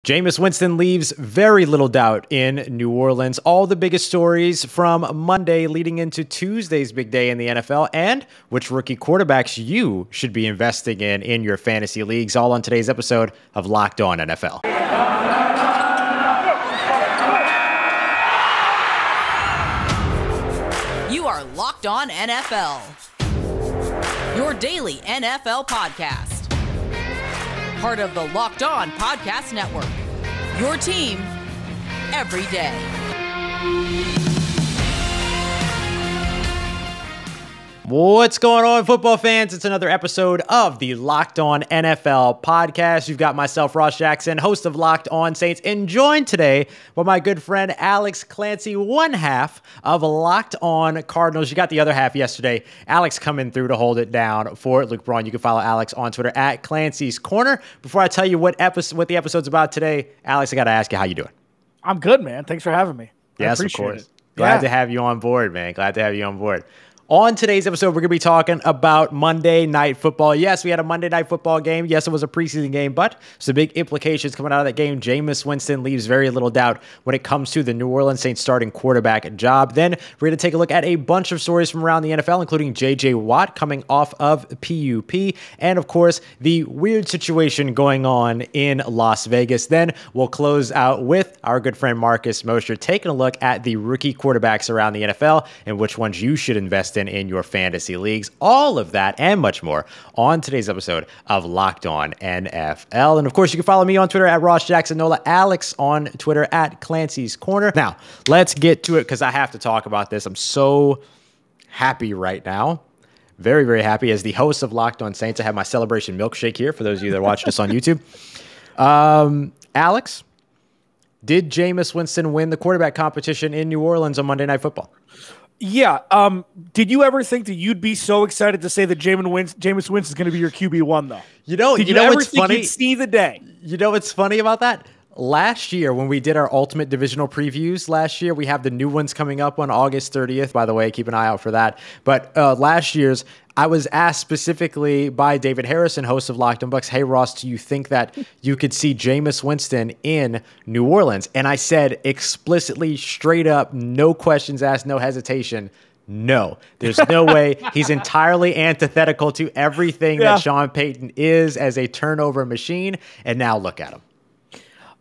Jameis Winston leaves very little doubt in New Orleans. All the biggest stories from Monday leading into Tuesday's big day in the NFL and which rookie quarterbacks you should be investing in your fantasy leagues, all on today's episode of Locked On NFL. You are Locked On NFL, your daily NFL podcast. Part of the Locked On Podcast Network, your team every day. What's going on, football fans? It's another episode of the Locked On NFL podcast. You've got myself, Ross Jackson, host of Locked On Saints, and joined today by my good friend Alex Clancy, one half of Locked On Cardinals. You got the other half yesterday. Alex coming through to hold it down for Luke Braun. You can follow Alex on Twitter at Clancy's Corner. Before I tell you what the episode's about today, Alex, I got to ask you, how you doing? I'm good, man. Thanks for having me. Yes, of course. Glad to have you on board, man. Glad to have you on board. On today's episode, we're going to be talking about Monday Night Football. Yes, we had a Monday Night Football game. Yes, it was a preseason game, but some big implications coming out of that game. Jameis Winston leaves very little doubt when it comes to the New Orleans Saints starting quarterback job. Then we're going to take a look at a bunch of stories from around the NFL, including J.J. Watt coming off of PUP, and of course, the weird situation going on in Las Vegas. Then we'll close out with our good friend Marcus Mosher taking a look at the rookie quarterbacks around the NFL and which ones you should invest in your fantasy leagues. All of that and much more on today's episode of Locked On NFL. And of course, you can follow me on Twitter at Ross Jackson Nola, Alex on Twitter at Clancy's Corner. Now, let's get to it because I have to talk about this. I'm so happy right now. Very, very happy. As the host of Locked On Saints, I have my celebration milkshake here for those of you that are watching this on YouTube. Alex, did Jameis Winston win the quarterback competition in New Orleans on Monday Night Football? Yeah. Did you ever think that you'd be so excited to say that Jameis Winston is going to be your QB1, though? Did you know what's funny? You'd see the day? You know what's funny about that? Last year, when we did our ultimate divisional previews last year, we have the new ones coming up on August 30th, by the way. Keep an eye out for that. But last year's, I was asked specifically by David Harrison, host of Locked On Bucks, hey, Ross, do you think that you could see Jameis Winston in New Orleans? And I said explicitly, straight up, no questions asked, no hesitation, no. There's no way. He's entirely antithetical to everything that Sean Payton is as a turnover machine. And now look at him.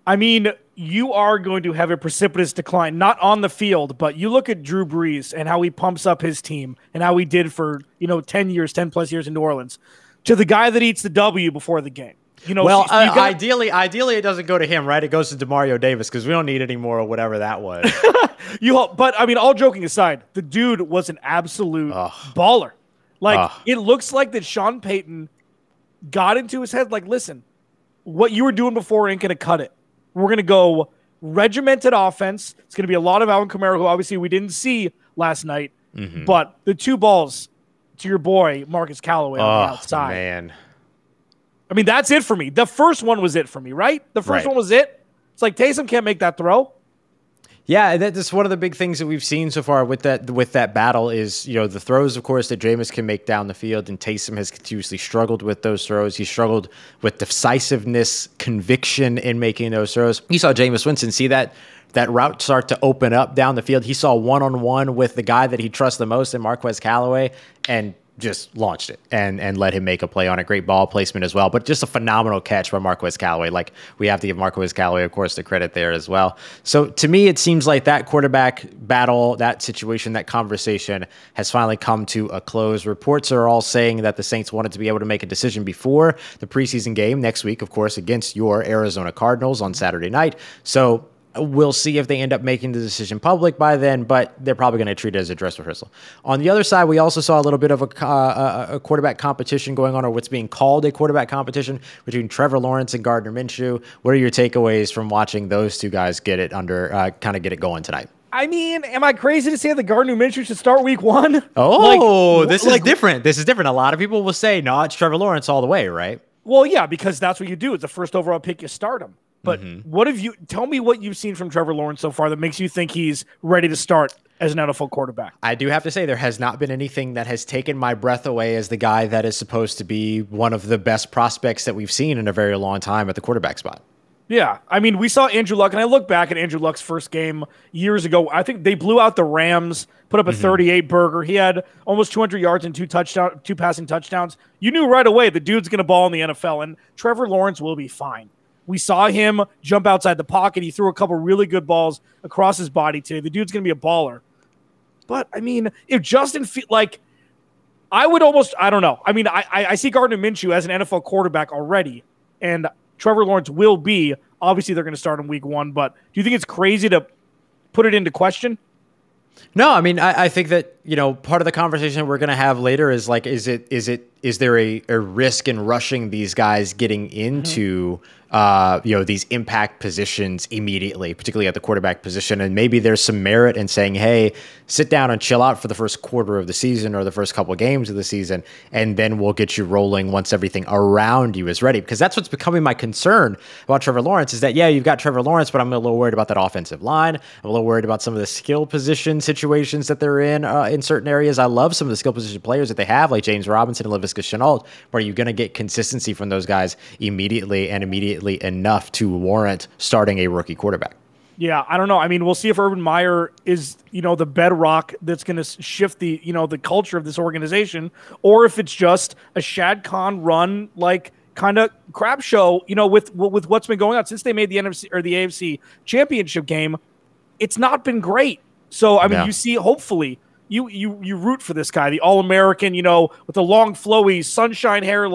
I mean, you are going to have a precipitous decline, not on the field, but you look at Drew Brees and how he pumps up his team and how he did for, 10 plus years in New Orleans, to the guy that eats the W before the game. Ideally it doesn't go to him, right? It goes to DeMario Davis because we don't need any more of whatever that was. But I mean, all joking aside, the dude was an absolute baller. It looks like that Sean Payton got into his head, like, listen, what you were doing before ain't going to cut it. We're going to go regimented offense. It's going to be a lot of Alvin Kamara, who obviously we didn't see last night. Mm-hmm. But the two balls to your boy, Marcus Callaway, on the outside. Man. I mean, that's it for me. The first one was it for me, right? The first one was it. It's like Taysom can't make that throw. Yeah, that's one of the big things that we've seen so far with that battle is, the throws, of course, that Jameis can make down the field, and Taysom has continuously struggled with those throws. He struggled with decisiveness, conviction in making those throws. You saw Jameis Winston see that route start to open up down the field. He saw one-on-one with the guy that he trusts the most in Marquez Callaway and just launched it and let him make a play on a great ball placement as well. But just a phenomenal catch by Marquez Callaway. Like, we have to give Marquez Callaway, of course, the credit there as well. So to me, it seems like that quarterback battle, that situation, that conversation has finally come to a close. Reports are all saying that the Saints wanted to be able to make a decision before the preseason game next week, of course, against your Arizona Cardinals on Saturday night. So we'll see if they end up making the decision public by then, but they're probably going to treat it as a dress rehearsal. On the other side, we also saw a little bit of a quarterback competition going on, or what's being called a quarterback competition between Trevor Lawrence and Gardner Minshew. What are your takeaways from watching those two guys get it going tonight? I mean, am I crazy to say that Gardner Minshew should start week one? Oh, this is different. This is different. A lot of people will say, no, it's Trevor Lawrence all the way, right? Well, yeah, because that's what you do. It's the first overall pick, you start him. But tell me what you've seen from Trevor Lawrence so far that makes you think he's ready to start as an NFL quarterback? I do have to say there has not been anything that has taken my breath away as the guy that is supposed to be one of the best prospects that we've seen in a very long time at the quarterback spot. Yeah, I mean, we saw Andrew Luck, and I look back at Andrew Luck's first game years ago. I think they blew out the Rams, put up a 38 burger. He had almost 200 yards and two passing touchdowns. You knew right away the dude's going to ball in the NFL, and Trevor Lawrence will be fine. We saw him jump outside the pocket. He threw a couple really good balls across his body today. The dude's going to be a baller. But, I mean, if Justin I would almost, I don't know. I mean, I see Gardner Minshew as an NFL quarterback already, and Trevor Lawrence will be. Obviously, they're going to start in week 1, but do you think it's crazy to put it into question? No, I mean, I think that, part of the conversation we're going to have later is like, is there a risk in rushing these guys getting into, these impact positions immediately, particularly at the quarterback position? And maybe there's some merit in saying, hey, sit down and chill out for the first quarter of the season or the first couple of games of the season, and then we'll get you rolling once everything around you is ready. Because that's what's becoming my concern about Trevor Lawrence is that, yeah, you've got Trevor Lawrence, but I'm a little worried about that offensive line. I'm a little worried about some of the skill position situations that they're in certain areas. I love some of the skill position players that they have, like James Robinson and Laviska Shenault, where you're going to get consistency from those guys immediately enough to warrant starting a rookie quarterback. Yeah, I don't know. I mean, we'll see if Urban Meyer is, the bedrock that's going to shift the, the culture of this organization, or if it's just a Shad Khan run, kind of crap show, with what's been going on since they made the NFC or the AFC championship game. It's not been great. So, I mean, you see, hopefully you root for this guy, the All-American, with the long flowy sunshine hair,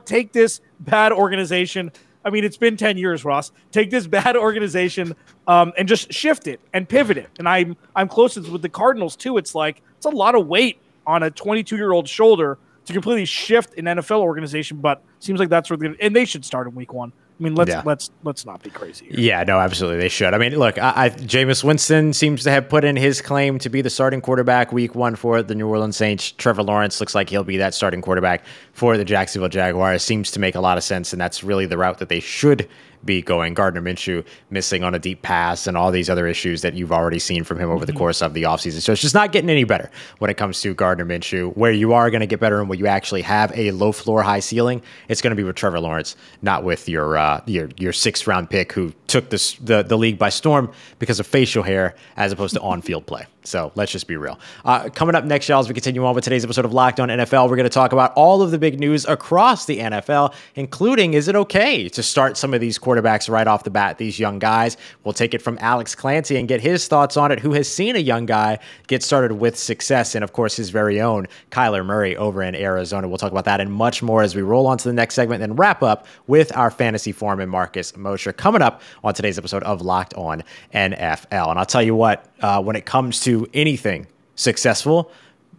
take this bad organization. I mean, it's been 10 years, Ross. Take this bad organization and just shift it and pivot it. And I'm close with the Cardinals, too. It's it's a lot of weight on a 22-year-old shoulder to completely shift an NFL organization, but seems like that's where and they should start in week 1. I mean, let's not be crazy here. Yeah, no, absolutely. They should. I mean, look, Jameis Winston seems to have put in his claim to be the starting quarterback week 1 for the New Orleans Saints. Trevor Lawrence looks like he'll be that starting quarterback for the Jacksonville Jaguars. Seems to make a lot of sense, and that's really the route that they should be going. Gardner Minshew missing on a deep pass and all these other issues that you've already seen from him over the course of the offseason. So it's just not getting any better when it comes to Gardner Minshew. Where you are going to get better and where you actually have a low floor, high ceiling, it's going to be with Trevor Lawrence, not with your 6th round pick who took the league by storm because of facial hair as opposed to on-field play. So let's just be real. Coming up next, y'all, as we continue on with today's episode of Locked On NFL, we're going to talk about all of the big news across the NFL, including, is it okay to start some of these quarterbacks right off the bat, these young guys? We'll take it from Alex Clancy and get his thoughts on it, who has seen a young guy get started with success, and of course his very own Kyler Murray over in Arizona. We'll talk about that and much more as we roll on to the next segment and wrap up with our fantasy foreman Marcus Mosher coming up on today's episode of Locked On NFL. And I'll tell you what, when it comes to anything successful,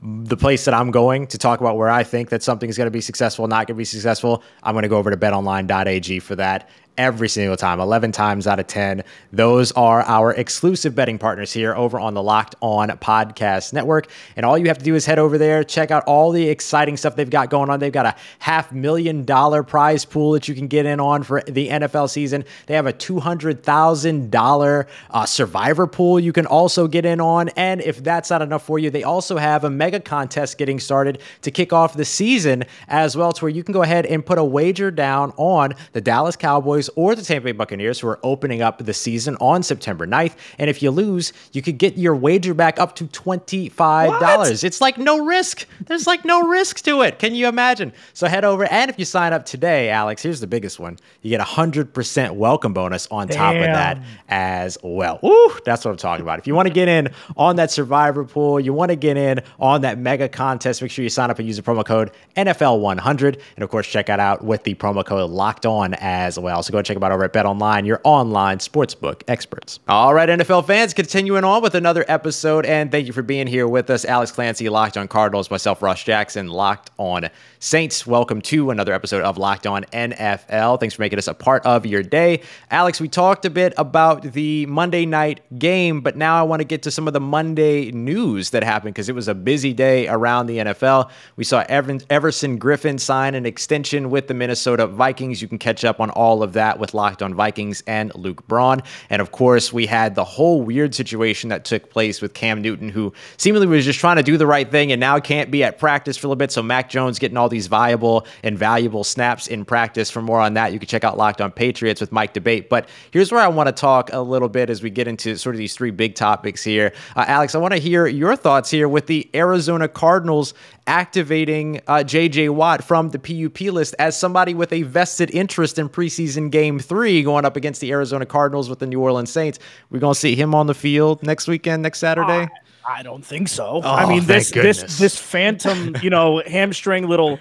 the place that I'm going to talk about where I think that something is going to be successful, not going to be successful, I'm going to go over to betonline.ag for that. Every single time, 11 times out of 10. Those are our exclusive betting partners here over on the Locked On Podcast Network. And all you have to do is head over there, check out all the exciting stuff they've got going on. They've got a $500,000 prize pool that you can get in on for the NFL season. They have a $200,000 survivor pool you can also get in on. And if that's not enough for you, they also have a mega contest getting started to kick off the season as well, to where you can go ahead and put a wager down on the Dallas Cowboys or the Tampa Bay Buccaneers, who are opening up the season on September 9th. And if you lose, you could get your wager back up to $25. What? It's like no risk. There's like no risk to it. Can you imagine? So head over, and if you sign up today, Alex, here's the biggest one. You get 100% welcome bonus on top of that as well. Ooh, that's what I'm talking about. If you want to get in on that survivor pool, you want to get in on that mega contest, make sure you sign up and use the promo code NFL100. And of course, check it out with the promo code Locked On as well. So go check them out over at BetOnline, your online sportsbook experts. All right, NFL fans, continuing on with another episode, and thank you for being here with us. Alex Clancy, Locked On Cardinals, myself, Ross Jackson, Locked On Saints. Welcome to another episode of Locked On NFL. Thanks for making us a part of your day. Alex, we talked a bit about the Monday night game, but now I want to get to some of the Monday news that happened because it was a busy day around the NFL. We saw Everson Griffen sign an extension with the Minnesota Vikings. You can catch up on all of that that with Locked On Vikings and Luke Braun. And of course, we had the whole weird situation that took place with Cam Newton, who seemingly was just trying to do the right thing and now can't be at practice for a little bit. So Mac Jones getting all these viable and valuable snaps in practice. For more on that, you can check out Locked On Patriots with Mike Debate. But here's where I want to talk a little bit as we get into sort of these three big topics here. Alex, I want to hear your thoughts here with the Arizona Cardinals activating J.J. Watt from the PUP list as somebody with a vested interest in preseason game 3 going up against the Arizona Cardinals with the New Orleans Saints. We're going to see him on the field next weekend, next Saturday? I don't think so. Oh, I mean, this phantom, hamstring little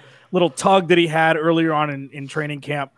tug that he had earlier on in training camp.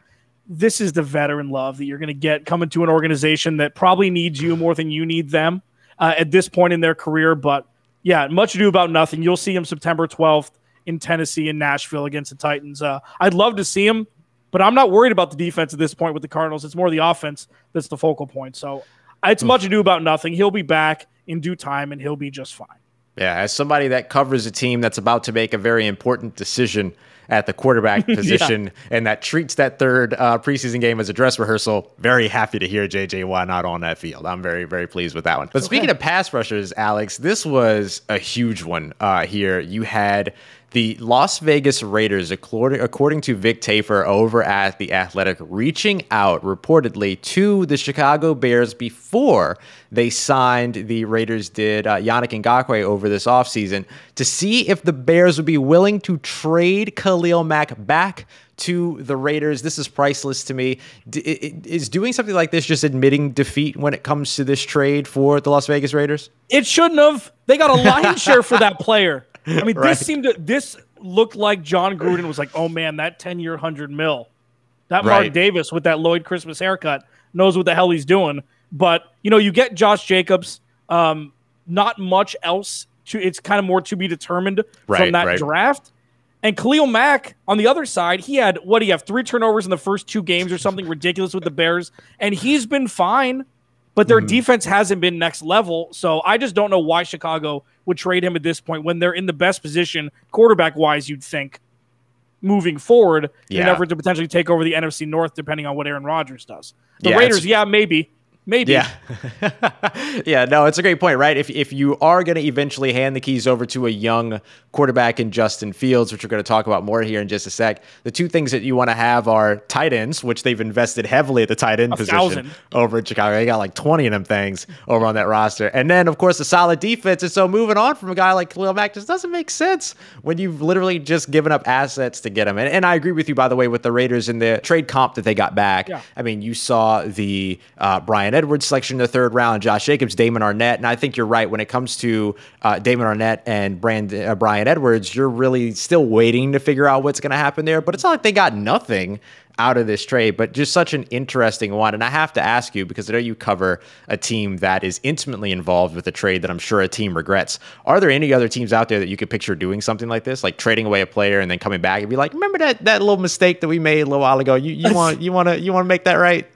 This is the veteran love that you're going to get coming to an organization that probably needs you more than you need them at this point in their career. But yeah, much ado about nothing. You'll see him September 12th in Tennessee and Nashville against the Titans. I'd love to see him, but I'm not worried about the defense at this point with the Cardinals. It's more the offense that's the focal point. So it's much ado about nothing. He'll be back in due time, and he'll be just fine. Yeah, as somebody that covers a team that's about to make a very important decision at the quarterback position and that treats that third preseason game as a dress rehearsal, very happy to hear J.J. Watt not on that field. I'm very, very pleased with that one. But speaking of pass rushers, Alex, this was a huge one here. You had the Las Vegas Raiders, according to Vic Tafur over at The Athletic, reaching out reportedly to the Chicago Bears before they signed, the Raiders did, Yannick Ngakoue over this offseason to see if the Bears would be willing to trade Khalil Mack back to the Raiders. This is priceless to me. Is doing something like this just admitting defeat when it comes to this trade for the Las Vegas Raiders? It shouldn't have. They got a lion share for that player. I mean, Right. this looked like John Gruden was like, oh man, that 10-year, $100 million. That Mark Right. Davis with that Lloyd Christmas haircut knows what the hell he's doing. But, you get Josh Jacobs, not much else. It's kind of more to be determined from that draft. And Khalil Mack, on the other side, he had, 3 turnovers in the first 2 games or something ridiculous with the Bears. And he's been fine, but their defense hasn't been next level. So I just don't know why Chicago would trade him at this point when they're in the best position, quarterback-wise, you'd think, moving forward, in an effort to potentially take over the NFC North, depending on what Aaron Rodgers does. The Raiders, maybe. Yeah. Yeah, no, it's a great point, right? If you are going to eventually hand the keys over to a young quarterback in Justin Fields, which we're going to talk about more here in just a sec, the two things that you want to have are tight ends, which they've invested heavily at the tight end position over in Chicago. They got like 20 of them things over on that roster. And then, of course, a solid defense. And so moving on from a guy like Khalil Mack just doesn't make sense when you've literally just given up assets to get him. And I agree with you, by the way, with the Raiders and the trade comp that they got back. Yeah. I mean, you saw the Brian Edwards selection in the 3rd round, Josh Jacobs, Damon Arnett. And I think you're right. When it comes to Damon Arnett and Brian Edwards, you're really still waiting to figure out what's going to happen there. But it's not like they got nothing out of this trade, but just such an interesting one. And I have to ask you, because I know you cover a team that is intimately involved with a trade that I'm sure a team regrets. Are there any other teams out there that you could picture doing something like this, like trading away a player and then coming back and be like, remember that little mistake that we made a little while ago? You want to make that right?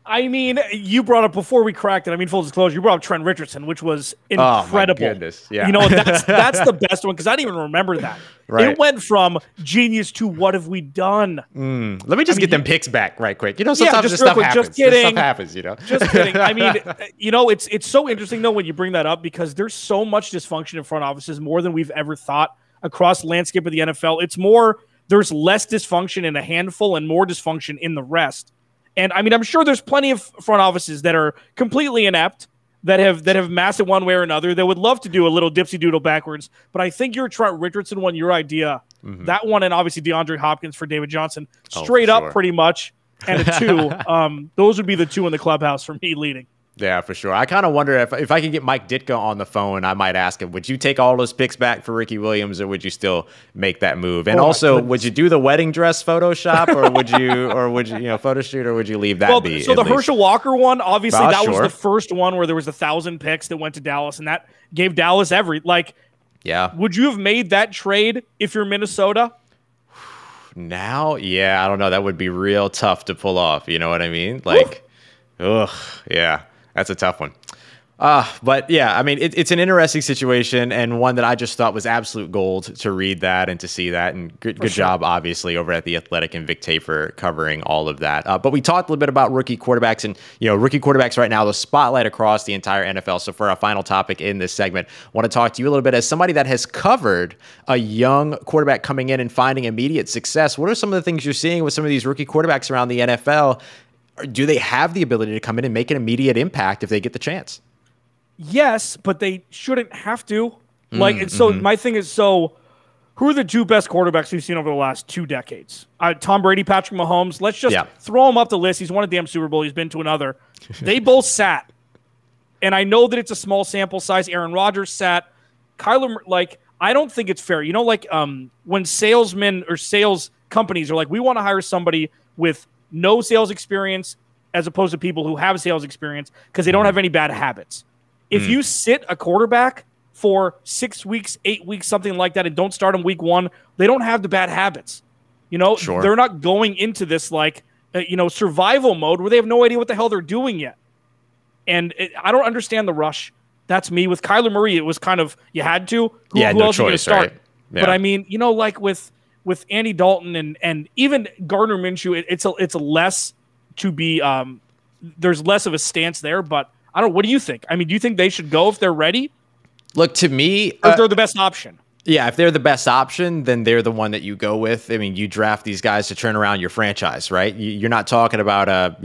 I mean, you brought up before we cracked it. I mean, full disclosure, you brought up Trent Richardson, which was incredible. Oh, my goodness. Yeah. That's the best one because I didn't even remember that. Right. It went from genius to what have we done? Let me just get them picks back right quick. Sometimes this stuff happens. Just kidding. This stuff happens, Just kidding. I mean, it's so interesting, though, when you bring that up because there's so much dysfunction in front offices, more than we've ever thought across the landscape of the NFL. It's more, there's less dysfunction in a handful and more dysfunction in the rest. And I mean, I'm sure there's plenty of front offices that are completely inept, that have massed it one way or another, that would love to do a little dipsy doodle backwards. But I think your Trent Richardson one, your idea, that one, and obviously DeAndre Hopkins for David Johnson, straight up pretty much, and a 2. Those would be the 2 in the clubhouse for me leading. Yeah, for sure. I kind of wonder if I could get Mike Ditka on the phone, I might ask him, would you take all those picks back for Ricky Williams, or would you still make that move? And also, would you do the wedding dress Photoshop, or would you photo shoot, or would you leave that be? So the Herschel Walker one, obviously, that was the first one where there was 1,000 picks that went to Dallas, and that gave Dallas would you have made that trade if you're Minnesota? Now, yeah, I don't know. That would be real tough to pull off. You know what I mean? Yeah. That's a tough one. But yeah, I mean, it's an interesting situation and one that I just thought was absolute gold to read that and to see that. And good job, obviously, over at The Athletic and Vic Tafer covering all of that. But we talked a little bit about rookie quarterbacks and, rookie quarterbacks right now, the spotlight across the entire NFL. So for our final topic in this segment, I want to talk to you a little bit as somebody that has covered a young quarterback coming in and finding immediate success. What are some of the things you're seeing with some of these rookie quarterbacks around the NFL? Do they have the ability to come in and make an immediate impact if they get the chance? Yes, but they shouldn't have to. My thing is, who are the two best quarterbacks we've seen over the last 2 decades? Tom Brady, Patrick Mahomes. Let's just throw him up the list. He's won a damn Super Bowl. He's been to another. They both sat. And I know that it's a small sample size. Aaron Rodgers sat. Kyler, I don't think it's fair. When salesmen or sales companies are like, we want to hire somebody with no sales experience as opposed to people who have sales experience because they don't have any bad habits. If you sit a quarterback for 6 weeks, 8 weeks, something like that, and don't start him week 1, they don't have the bad habits. Sure. They're not going into this survival mode where they have no idea what the hell they're doing yet. And I don't understand the rush. That's me. With Kyler Murray, it was kind of, you had to. Who else are you going to start? Right? Yeah. But I mean, with Andy Dalton and even Gardner Minshew, it's a less to be, there's less of a stance there, but I don't know. What do you think? I mean, do you think they should go if they're ready? Look, to me, or if they're the best option. Yeah, if they're the best option, then they're the one that you go with. I mean, you draft these guys to turn around your franchise, right? You're not talking about a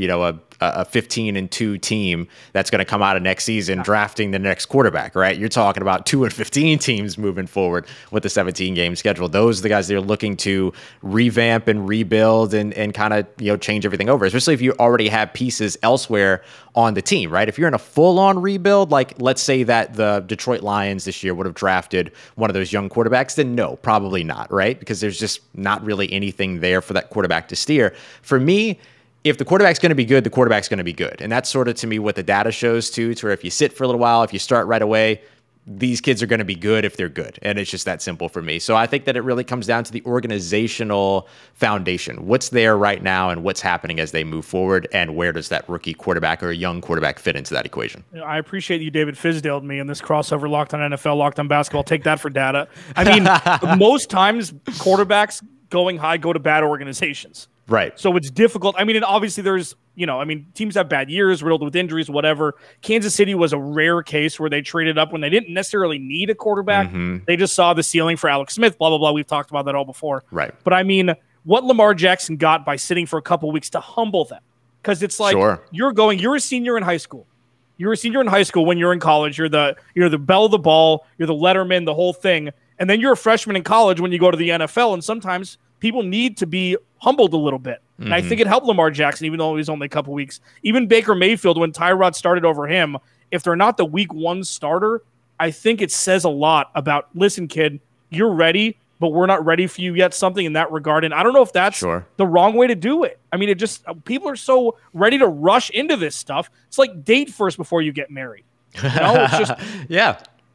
15-2 team that's going to come out of next season drafting the next quarterback, right? You're talking about 2-15 teams moving forward with the 17-game schedule. Those are the guys that are looking to revamp and rebuild and kind of change everything over, especially if you already have pieces elsewhere on the team, right? If you're in a full-on rebuild, like let's say that the Detroit Lions this year would have drafted one of those young quarterbacks, then no, probably not, right? Because there's just not really anything there for that quarterback to steer. For me, if the quarterback's going to be good, the quarterback's going to be good. And that's sort of, to me, what the data shows, too, to where if you sit for a little while, if you start right away, these kids are going to be good if they're good. And it's just that simple for me. So I think that it really comes down to the organizational foundation. What's there right now and what's happening as they move forward, and where does that rookie quarterback or a young quarterback fit into that equation? I appreciate you, David Fizdaled me in this crossover Locked on NFL, Locked on Basketball. Take that for data. I mean, most times quarterbacks going high go to bad organizations. Right. So it's difficult. I mean, and obviously there's, teams have bad years, riddled with injuries, whatever. Kansas City was a rare case where they traded up when they didn't necessarily need a quarterback. Mm-hmm. They just saw the ceiling for Alex Smith, blah, blah, blah. We've talked about that all before. Right. But I mean, what Lamar Jackson got by sitting for a couple weeks to humble them. Because it's like, you're a senior in high school. You're a senior in high school when you're in college. You're the belle of the ball. You're the letterman, the whole thing. And then you're a freshman in college when you go to the NFL. And sometimes people need to be humbled a little bit. And I think it helped Lamar Jackson, even though it was only a couple weeks. Even Baker Mayfield, when Tyrod started over him, if they're not the week 1 starter, I think it says a lot about, listen, kid, you're ready, but we're not ready for you yet, something in that regard. And I don't know if that's the wrong way to do it. I mean, people are so ready to rush into this stuff. It's like date first before you get married. It's just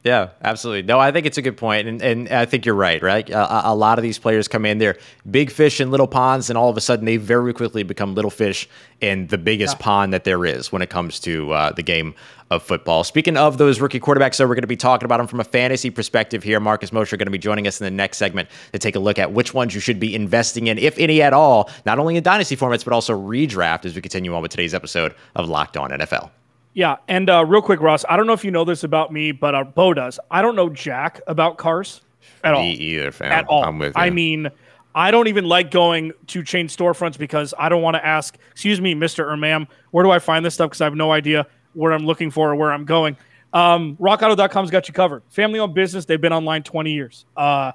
Yeah, absolutely. No, I think it's a good point, and I think you're right, right? A lot of these players come in, they're big fish in little ponds, and all of a sudden they very quickly become little fish in the biggest pond that there is when it comes to the game of football. Speaking of those rookie quarterbacks, so we're going to be talking about them from a fantasy perspective here. Marcus Mosher going to be joining us in the next segment to take a look at which ones you should be investing in, if any at all, not only in dynasty formats, but also redraft as we continue on with today's episode of Locked On NFL. Yeah, and real quick, Ross, I don't know if you know this about me, but Bo does. I don't know jack about cars at all. Me either, fam. At all. I'm with you. I mean, I don't even like going to chain storefronts because I don't want to ask, excuse me, Mr. or ma'am, where do I find this stuff? Because I have no idea where I'm looking for or where I'm going. RockAuto.com's got you covered. Family-owned business. They've been online 20 years. I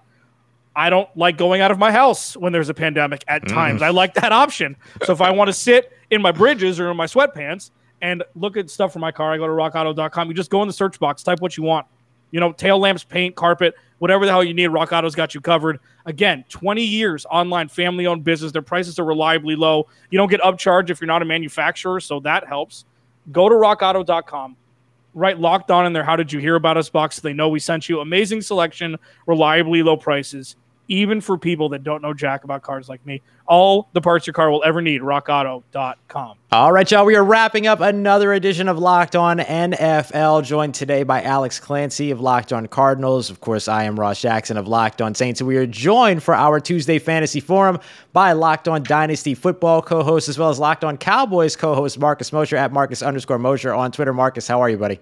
don't like going out of my house when there's a pandemic at times. I like that option. So if I want to sit in my bridges or in my sweatpants and look at stuff for my car, I go to rockauto.com. You just go in the search box, type what you want. Tail lamps, paint, carpet, whatever the hell you need, Rock Auto's got you covered. Again, 20 years online, family-owned business. Their prices are reliably low. You don't get upcharged if you're not a manufacturer, so that helps. Go to rockauto.com. Write Locked On in there, how did you hear about us box so they know we sent you. Amazing selection, reliably low prices. even for people that don't know jack about cars like me. All the parts your car will ever need, rockauto.com. All right, y'all. We are wrapping up another edition of Locked On NFL, joined today by Alex Clancy of Locked On Cardinals. Of course, I am Ross Jackson of Locked On Saints. And we are joined for our Tuesday Fantasy Forum by Locked On Dynasty Football co-host, as well as Locked On Cowboys co-host Marcus Mosher at Marcus_Mosher on Twitter. Marcus, how are you, buddy?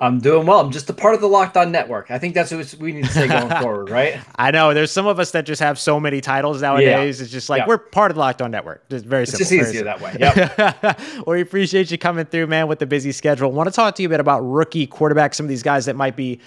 I'm doing well. I'm just a part of the Locked On Network. I think that's what we need to say going forward, right? I know. There's some of us that just have so many titles nowadays. Yeah. It's just like we're part of the Locked On Network. It's very simple. It's just easier that way. Yep. Well, we appreciate you coming through, man, with the busy schedule. I want to talk to you a bit about rookie quarterbacks, some of these guys that might be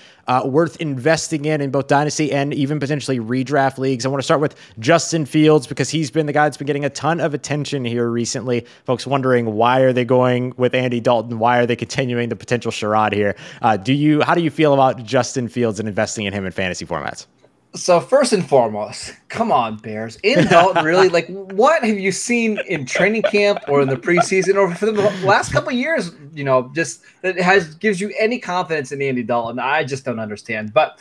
worth investing in both Dynasty and even potentially redraft leagues. I want to start with Justin Fields because he's been the guy that's been getting a ton of attention here recently. Folks wondering, why are they going with Andy Dalton? Why are they continuing the potential charade here? How do you feel about Justin Fields and investing in him in fantasy formats? So first and foremost, come on, Bears. In Dalton, really? Like, what have you seen in training camp or in the preseason or for the last couple of years, just that gives you any confidence in Andy Dalton? I just don't understand. But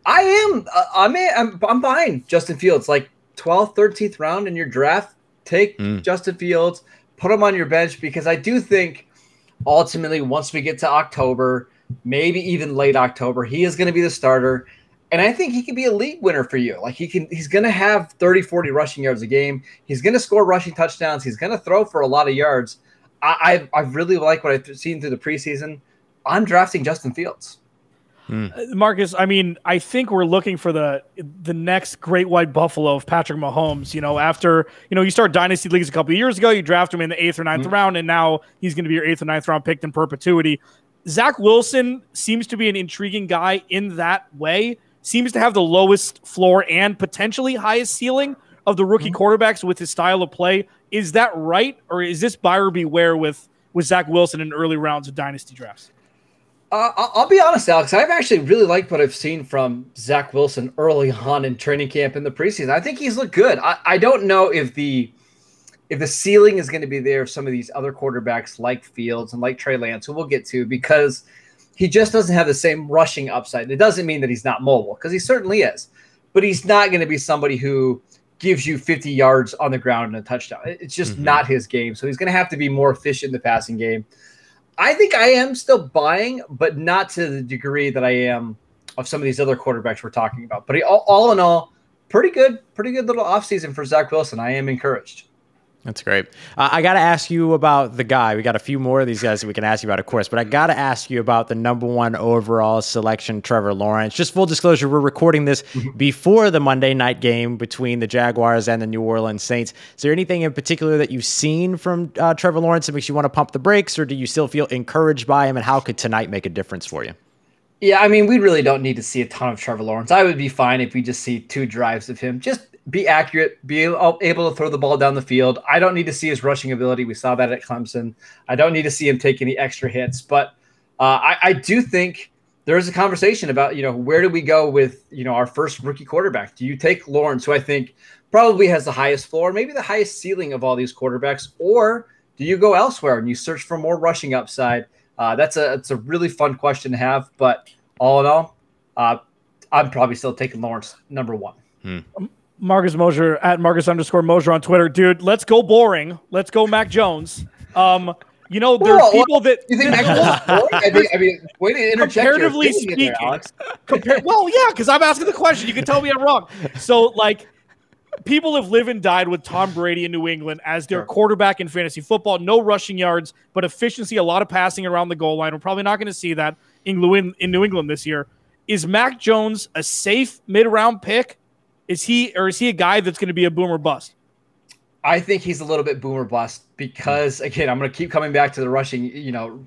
I'm buying Justin Fields, like 12th, 13th round in your draft. Take Justin Fields, put him on your bench, because I do think ultimately once we get to October, maybe even late October, he is going to be the starter. And I think he can be a league winner for you. Like he's going to have 30, 40 rushing yards a game. He's going to score rushing touchdowns. He's going to throw for a lot of yards. I really like what I've seen through the preseason. I'm drafting Justin Fields. Marcus, I mean, I think we're looking for the next great white buffalo of Patrick Mahomes. After you start dynasty leagues a couple of years ago, you draft him in the 8th or 9th round, and now he's going to be your 8th or 9th round pick in perpetuity. Zach Wilson seems to be an intriguing guy in that way. Seems to have the lowest floor and potentially highest ceiling of the rookie quarterbacks with his style of play. Is that right, or is this buyer beware with Zach Wilson in early rounds of dynasty drafts? I'll be honest, Alex. I've actually really liked what I've seen from Zach Wilson early on in training camp in the preseason. I think he's looked good. I don't know if the ceiling is going to be there of some of these other quarterbacks like Fields and like Trey Lance, who we'll get to, because he just doesn't have the same rushing upside. It doesn't mean that he's not mobile, because he certainly is, but he's not going to be somebody who gives you 50 yards on the ground and a touchdown. It's just not his game. So he's going to have to be more efficient in the passing game. I think I am still buying, but not to the degree that I am of some of these other quarterbacks we're talking about. But all in all, pretty good little offseason for Zach Wilson. I am encouraged. That's great. I got to ask you about the guy. We got a few more of these guys that we can ask you about, of course, but I got to ask you about the number 1 overall selection, Trevor Lawrence. Just full disclosure, we're recording this before the Monday night game between the Jaguars and the New Orleans Saints. Is there anything in particular that you've seen from Trevor Lawrence that makes you want to pump the brakes, or do you still feel encouraged by him, and how could tonight make a difference for you? Yeah, I mean, we really don't need to see a ton of Trevor Lawrence. I would be fine if we just see 2 drives of him. Just be accurate, be able to throw the ball down the field. I don't need to see his rushing ability. We saw that at Clemson. I don't need to see him take any extra hits. But I do think there is a conversation about, where do we go with, our first rookie quarterback? Do you take Lawrence, who I think probably has the highest floor, maybe the highest ceiling of all these quarterbacks, or do you go elsewhere and you search for more rushing upside? It's a really fun question to have. But all in all, I'm probably still taking Lawrence number 1. Marcus Mosher at Marcus_Mosher on Twitter. Dude, let's go boring. Let's go Mac Jones. There's people that you think Mac Jones is boring? I mean, way to interject. Comparatively speaking, there, Alex. Well, yeah, because I'm asking the question. You can tell me I'm wrong. So, people have lived and died with Tom Brady in New England as their quarterback in fantasy football. No rushing yards, but efficiency, a lot of passing around the goal line. We're probably not going to see that in New England this year. Is Mac Jones a safe mid-round pick? Is he a guy that's going to be a boomer bust? I think he's a little bit boomer bust because, again, I'm going to keep coming back to the rushing,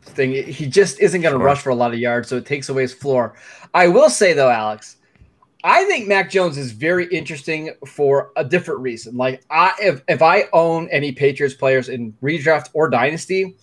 thing. He just isn't going to rush for a lot of yards, so it takes away his floor. I will say, though, Alex, I think Mac Jones is very interesting for a different reason. Like, if I own any Patriots players in redraft or dynasty,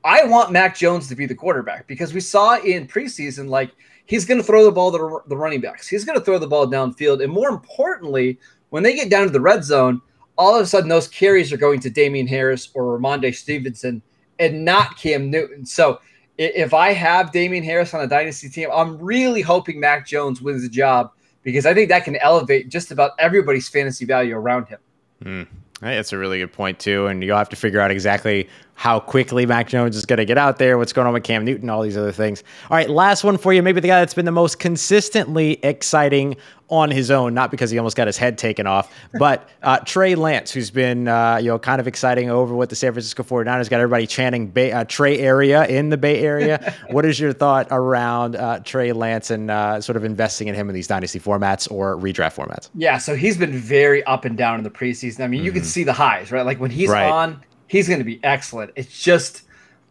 I want Mac Jones to be the quarterback, because we saw in preseason, he's going to throw the ball to the running backs. He's going to throw the ball downfield. And more importantly, when they get down to the red zone, all of a sudden those carries are going to Damian Harris or Ramondre Stevenson and not Cam Newton. So if I have Damian Harris on a dynasty team, I'm really hoping Mac Jones wins the job, because I think that can elevate just about everybody's fantasy value around him. Hey, that's a really good point, too. And you'll have to figure out exactly how quickly Mac Jones is going to get out there, what's going on with Cam Newton, all these other things. All right, last one for you. Maybe the guy that's been the most consistently exciting on his own, not because he almost got his head taken off, but Trey Lance, who's been kind of exciting over with the San Francisco 49ers, got everybody chanting Trey area in the Bay Area. What is your thought around Trey Lance and sort of investing in him in these dynasty formats or redraft formats? Yeah, so he's been very up and down in the preseason. I mean, you can see the highs, right? Like when he's on, he's going to be excellent. It's just,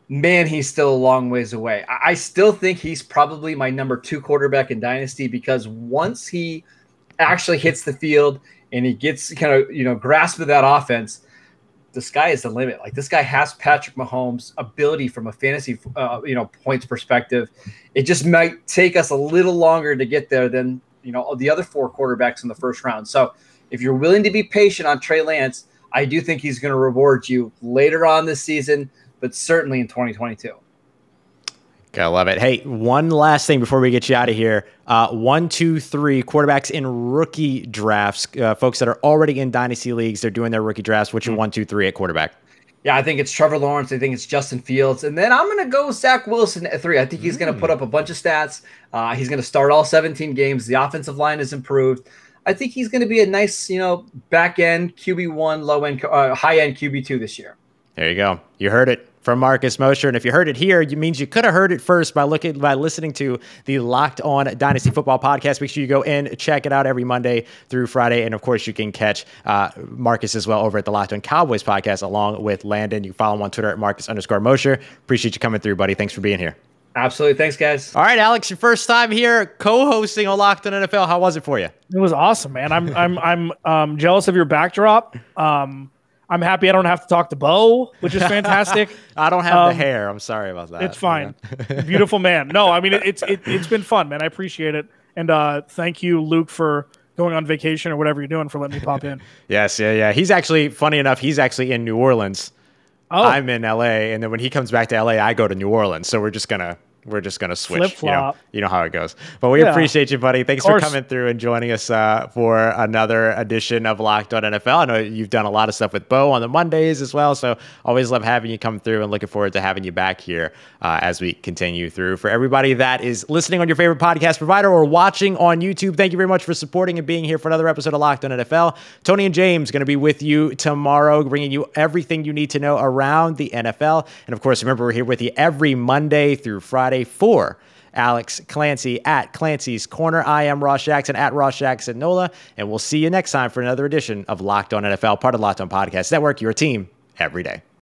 man, he's still a long ways away. I still think he's probably my number 2 quarterback in Dynasty, because once he actually hits the field and he gets kind of, grasp of that offense, the sky is the limit. Like, this guy has Patrick Mahomes' ability from a fantasy, points perspective. It just might take us a little longer to get there than, the other 4 quarterbacks in the first round. So if you're willing to be patient on Trey Lance, I do think he's going to reward you later on this season, but certainly in 2022. Gotta love it. Hey, one last thing before we get you out of here. 1, 2, 3 quarterbacks in rookie drafts. Folks that are already in dynasty leagues, they're doing their rookie drafts. What's your 1, 2, 3 at quarterback? Yeah, I think it's Trevor Lawrence. I think it's Justin Fields. And then I'm going to go Zach Wilson at 3. I think he's going to put up a bunch of stats. He's going to start all 17 games. The offensive line is improved. I think he's going to be a nice, back-end QB1, low-end, high-end QB2 this year. There you go. You heard it from Marcus Mosher. And if you heard it here, it means you could have heard it first by listening to the Locked On Dynasty Football podcast. Make sure you go and check it out every Monday through Friday. And of course, you can catch Marcus as well over at the Locked On Cowboys podcast along with Landon. You can follow him on Twitter at Marcus_Mosher. Appreciate you coming through, buddy. Thanks for being here. Absolutely. Thanks, guys. All right, Alex, your first time here co-hosting on Locked On NFL. How was it for you? It was awesome, man. I'm jealous of your backdrop. I'm happy I don't have to talk to Bo, which is fantastic. I don't have the hair. I'm sorry about that. It's fine. Beautiful man. No, I mean, it's been fun, man. I appreciate it. And thank you, Luke, for going on vacation or whatever you're doing, for letting me pop in. Yes, yeah. He's actually, funny enough, he's actually in New Orleans. Oh. I'm in LA, and then when he comes back to LA, I go to New Orleans. So we're just gonna switch. Flip-flop. You know how it goes. But we appreciate you, buddy. Thanks for coming through and joining us for another edition of Locked On NFL. I know you've done a lot of stuff with Bo on the Mondays as well, so always love having you come through and looking forward to having you back here as we continue through. For everybody that is listening on your favorite podcast provider or watching on YouTube, thank you very much for supporting and being here for another episode of Locked On NFL. Tony and James going to be with you tomorrow, bringing you everything you need to know around the NFL. And of course, remember, we're here with you every Monday through Friday for Alex Clancy at Clancy's Corner. I am Ross Jackson at Ross Jackson Nola, and we'll see you next time for another edition of Locked On NFL, part of Locked On Podcast Network, your team every day.